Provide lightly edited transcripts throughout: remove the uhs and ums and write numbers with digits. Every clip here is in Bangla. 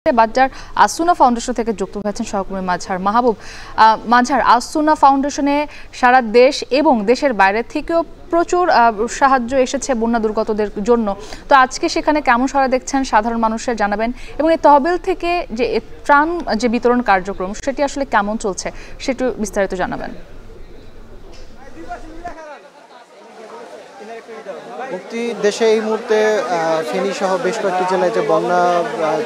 বাজার আসুনা ফাউন্ডেশন থেকে যুক্ত হয়েছেন সহকর্মী মাঝার মাহবুব। মাঝার, আসুনা ফাউন্ডেশনে সারা দেশ এবং দেশের বাইরে থেকেও প্রচুর সাহায্য এসেছে বন্যা দুর্গতদের জন্য। তো আজকে সেখানে কেমন সাড়া দেখছেন সাধারণ মানুষের জানাবেন, এবং এই তহবিল থেকে যে ত্রাণ যে বিতরণ কার্যক্রম সেটি আসলে কেমন চলছে সেটি বিস্তারিত জানাবেন। মুক্তি, দেশে এই মুহূর্তে ফেনী সহ বেশ কয়েকটি জেলায় যে বন্যা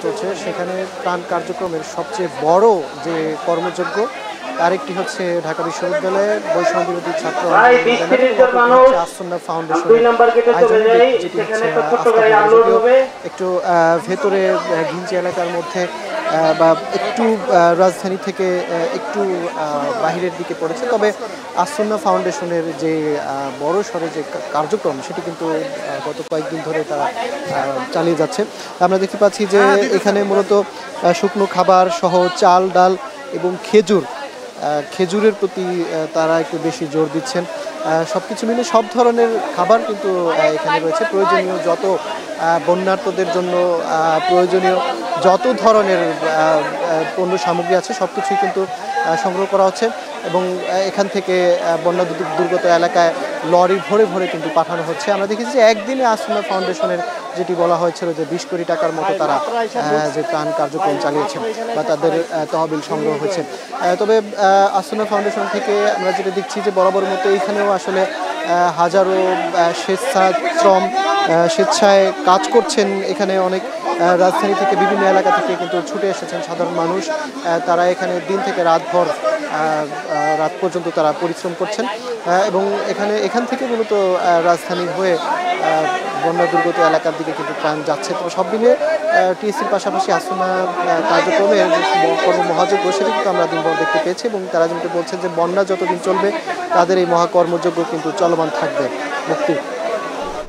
চলছে সেখানে ত্রাণ কার্যক্রমের সবচেয়ে বড় যে কর্মযজ্ঞ আরেকটি হচ্ছে ঢাকা বিশ্ববিদ্যালয়ের বৈষম্য বিরোধী ছাত্র আসুনা ফাউন্ডেশনের আয়োজনে, যেটি একটু ভেতরে ঘিঞ্চি এলাকার মধ্যে বা একটু রাজধানী থেকে একটু বাহিরের দিকে পড়েছে। তবে আসুনা ফাউন্ডেশনের যে বড় সড়ো যে কার্যক্রম সেটি কিন্তু গত কয়েকদিন ধরে তারা চালিয়ে যাচ্ছে। আমরা দেখতে পাচ্ছি যে এখানে মূলত শুকনো খাবার সহ চাল, ডাল এবং খেজুরের প্রতি তারা একটু বেশি জোর দিচ্ছেন। সব কিছু মিলে সব ধরনের খাবার কিন্তু এখানে রয়েছে। প্রয়োজনীয় যত বন্যার্তদের জন্য প্রয়োজনীয় যত ধরনের পণ্য সামগ্রী আছে সব কিছুই কিন্তু সংগ্রহ করা হচ্ছে, এবং এখান থেকে বন্যা দুর্গত এলাকায় লরি ভরে ভরে কিন্তু পাঠানো হচ্ছে। আমরা দেখেছি যে একদিনে আসুনা ফাউন্ডেশনের যেটি বলা হয়েছিল যে 20 কোটি টাকার মতো তারা যে ত্রাণ কার্যক্রম চালিয়েছে বা তাদের তহবিল সংগ্রহ হয়েছে। তবে আসুনা ফাউন্ডেশন থেকে আমরা যেটা দেখছি যে বরাবর মতো এইখানেও আসলে হাজারো স্বেচ্ছায় কাজ করছেন। এখানে অনেক রাজধানী থেকে বিভিন্ন এলাকা থেকে কিন্তু ছুটে এসেছেন সাধারণ মানুষ। তারা এখানে দিন থেকে রাত পর্যন্ত তারা পরিশ্রম করছেন, এবং এখান থেকে মূলত রাজধানী হয়ে বন্যা দুর্গত এলাকার দিকে কিন্তু ত্রাণ যাচ্ছে। তো সব মিলে টিএসসির পাশাপাশি আসুনা কার্যক্রমের কর্মমহাযজ্ঞ সেটি কিন্তু আমরা দিনভর দেখতে পেয়েছি, এবং তারা যেমন বলছেন যে বন্যা যতদিন চলবে তাদের এই মহাকর্মযজ্ঞ কিন্তু চলমান থাকবে। মুক্তি।